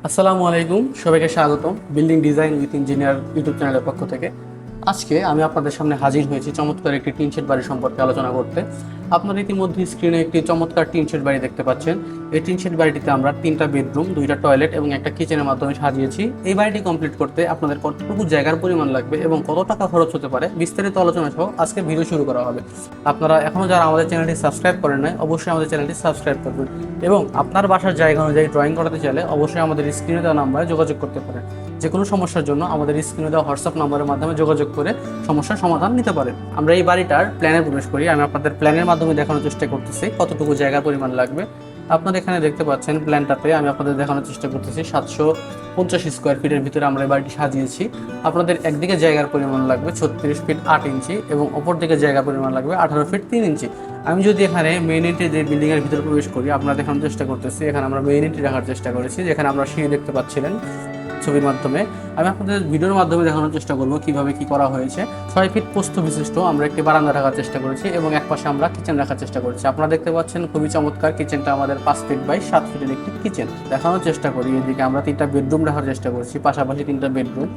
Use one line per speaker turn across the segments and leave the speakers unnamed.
আসসালামু আলাইকুম, সবাইকে স্বাগতম building design with engineer YouTube চ্যানেলের পক্ষ থেকে। আজকে আমি আপনাদের সামনে হাজির হয়েছি চমৎকার একটি টিন শেড বাড়ি সম্পর্কে আলোচনা করতে। আপনারা ইতিমধ্যে স্ক্রিনে একটি চমৎকার টিন শেড বাড়ি দেখতে পাচ্ছেন। এই টিন শেড বাড়িটিতে আমরা 3টা বেডরুম, 2টা টয়লেট এবং একটা কিচেনের মাধ্যমে সাজিয়েছি। এই বাড়িটি কমপ্লিট করতে আপনাদের কতটুকু জায়গার পরিমাণ লাগবে এবং কত টাকা খরচ হতে পারে বিস্তারিত আলোচনা সহ আজকে ভিডিও শুরু করা হবে। আপনারা এখনও যারা আমাদের চ্যানেলটি সাবস্ক্রাইব করেন নাই, অবশ্যই আমাদের চ্যানেলটি সাবস্ক্রাইব করবেন এবং আপনার বাসার জায়গা অনুযায়ী ড্রয়িং করাতে চাইলে অবশ্যই আমাদের স্ক্রিনে দেওয়া নাম্বারে যোগাযোগ করতে পারেন। যে কোনো সমস্যার জন্য আমাদের স্ক্রিনে দেওয়া হোয়াটসঅ্যাপ নাম্বারের মাধ্যমে যোগাযোগ করে সমস্যার সমাধান নিতে পারেন। আমরা এই বাড়িটার প্ল্যানে প্রবেশ করি। আমি আপনাদের প্ল্যানের মাধ্যমে দেখানোর চেষ্টা করতেছি কতটুকু জায়গার পরিমাণ লাগবে। আপনারা এখানে দেখতে পাচ্ছেন প্ল্যানটাতে আমি আপনাদের দেখানোর চেষ্টা করতেছি 750 স্কোয়ার ফিটের ভিতরে আমরা এই বাড়িটি সাজিয়েছি। আপনাদের একদিকে জায়গার পরিমাণ লাগবে 36 ফিট 8 ইঞ্চি এবং অপর দিকে জায়গার পরিমাণ লাগবে 18 ফিট 3 ইঞ্চি। আমি যদি এখানে মেইন এন্ট্রি যে বিল্ডিংয়ের ভিতরে প্রবেশ করি, আপনারা দেখানোর চেষ্টা করতেছি। এখানে আমরা মেইন এন্ট্রি রাখার চেষ্টা করেছি, যেখানে আমরা সিঁড়ি দেখতে পাচ্ছিলেন ছবির মাধ্যমে। আমি আপনাদের ভিডিওর মাধ্যমে দেখানোর চেষ্টা করবো কিভাবে কি করা হয়েছে। 6 ফিট প্রস্থ বিশিষ্ট আমরা একটি বারান্দা রাখার চেষ্টা করেছি এবং এক পাশে আমরা কিচেন রাখার চেষ্টা করেছি। আপনারা দেখতে পাচ্ছেন খুবই চমৎকার কিচেনটা আমাদের 5 ফিট বাই 7 ফিটের একটি কিচেন দেখানোর চেষ্টা করি। এদিকে আমরা 3টা বেডরুম রাখার চেষ্টা করছি, পাশাপাশি 3টা বেডরুম।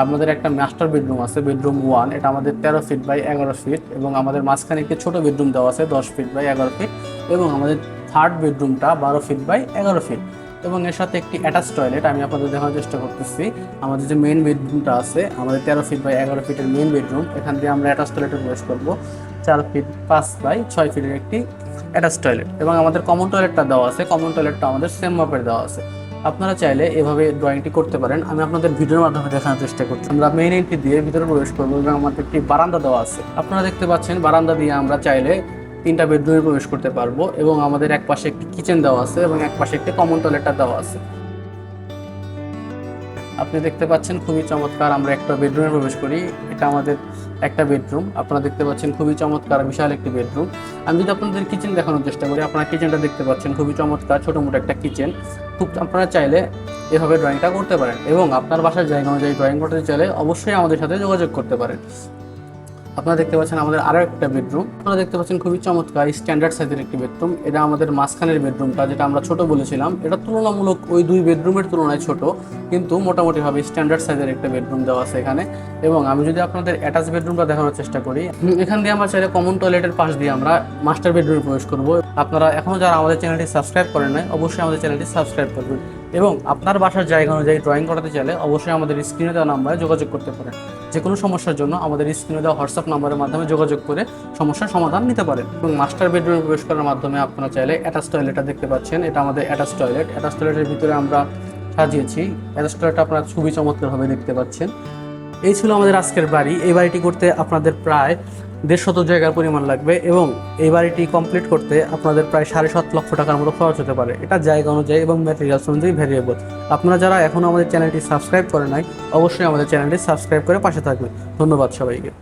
আমাদের একটা মাস্টার বেডরুম আছে, বেডরুম 1, এটা আমাদের 13 ফিট বাই 11 ফিট এবং আমাদের মাঝখানে একটি ছোট বেডরুম দেওয়া আছে 10 ফিট বাই 11 ফিট এবং আমাদের থার্ড বেডরুমটা 12 ফিট বাই 11 ফিট এবং এর সাথে একটি অ্যাটাচ টয়লেট। আমি আপনাদের দেখানোর চেষ্টা করতেছি। আমাদের যে মেইন বেডরুমটা আছে আমাদের 13 ফিট বাই 11 ফিটের মেইন বেডরুম, এখান দিয়ে আমরা অ্যাটাচ টয়লেটে প্রবেশ করবো। 4 ফিট 5 বাই 6 ফিটের একটি অ্যাটাচ টয়লেট এবং আমাদের কমন টয়লেটটা দেওয়া আছে। কমন টয়লেটটা আমাদের সেম মাপের দেওয়া আছে। আপনারা চাইলে এভাবে ড্রয়িংটি করতে পারেন। আমি আপনাদের ভিডিওর মাধ্যমে দেখানোর চেষ্টা করছি। আমরা মেইন এন্ট্রি দিয়ে ভিতরে প্রবেশ করবো এবং আমাদের একটি বারান্দা দেওয়া আছে। আপনারা দেখতে পাচ্ছেন বারান্দা দিয়ে আমরা চাইলে 3টা বেডরুমে প্রবেশ করতে পারবো এবং আমাদের এক পাশে একটি কিচেন দেওয়া আছে এবং এক পাশে একটি কমন টয়লেটটা দেওয়া আছে। আপনি দেখতে পাচ্ছেন খুবই চমৎকার। আমরা একটা বেডরুমে প্রবেশ করি, এটা আমাদের একটা বেডরুম। আপনারা দেখতে পাচ্ছেন খুবই চমৎকার বিশাল একটি বেডরুম। আমি যদি আপনাদের কিচেন দেখানোর চেষ্টা করি, আপনারা কিচেনটা দেখতে পাচ্ছেন খুবই চমৎকার, ছোটো মোটো একটা কিচেন। আপনারা চাইলে এভাবে ড্রয়িংটা করতে পারেন এবং আপনার বাসার জায়গা অনুযায়ী ড্রয়িং করতে চাইলে অবশ্যই আমাদের সাথে যোগাযোগ করতে পারেন। আপনারা দেখতে পাচ্ছেন আমাদের আরও একটা বেডরুম। আপনারা দেখতে পাচ্ছেন খুবই চমৎকার স্ট্যান্ডার্ড সাইজের একটি বেডরুম। এটা আমাদের মাঝখানের বেডরুমটা, যেটা আমরা ছোট বলেছিলাম। এটা তুলনামূলক ওই 2 বেডরুমের তুলনায় ছোট, কিন্তু মোটামুটিভাবে স্ট্যান্ডার্ড সাইজের একটা বেডরুম দেওয়া আছে এখানে। এবং আমি যদি আপনাদের অ্যাটাচ বেডরুমটা দেখানোর চেষ্টা করি, এখান দিয়ে আমরা চাইলে কমন টয়লেটের পাশ দিয়ে আমরা মাস্টার বেডরুমে প্রবেশ করব। আপনারা এখনও যারা আমাদের চ্যানেলটি সাবস্ক্রাইব করেন নাই, অবশ্যই আমাদের চ্যানেলটি সাবস্ক্রাইব করবেন এবং আপনার বাসার জায়গা অনুযায়ী ড্রয়িং করাতে চাইলে অবশ্যই আমাদের স্ক্রিনে দেওয়া নাম্বারে যোগাযোগ করতে পারেন। যে কোনো সমস্যার জন্য আমাদের স্ক্রিনে দেওয়া হোয়াটসঅ্যাপ নাম্বারের মাধ্যমে যোগাযোগ করে সমস্যার সমাধান নিতে পারেন। এবং মাস্টার বেডরুমে প্রবেশ করার মাধ্যমে আপনারা চাইলে অ্যাটাচ টয়লেটটা দেখতে পাচ্ছেন, এটা আমাদের অ্যাটাচ টয়লেট। অ্যাটাচ টয়লেটের ভিতরে আমরা সাজিয়েছি। অ্যাটাচ টয়লেটটা আপনারা খুবই চমৎকারভাবে দেখতে পাচ্ছেন। এই ছিল আমাদের আজকের বাড়ি। এই বাড়িটি করতে আপনাদের প্রায় 150 জায়গার পরিমাণ লাগবে এবং এই বাড়িটি কমপ্লিট করতে আপনাদের প্রায় 7.5 লক্ষ টাকার মতো খরচ হতে পারে। এটা জায়গা অনুযায়ী এবং ম্যাটেরিয়ালস অনুযায়ী ভ্যারিয়েবল। আপনারা যারা এখনও আমাদের চ্যানেলটি সাবস্ক্রাইব করে নাই, অবশ্যই আমাদের চ্যানেলটি সাবস্ক্রাইব করে পাশে থাকবেন। ধন্যবাদ সবাইকে।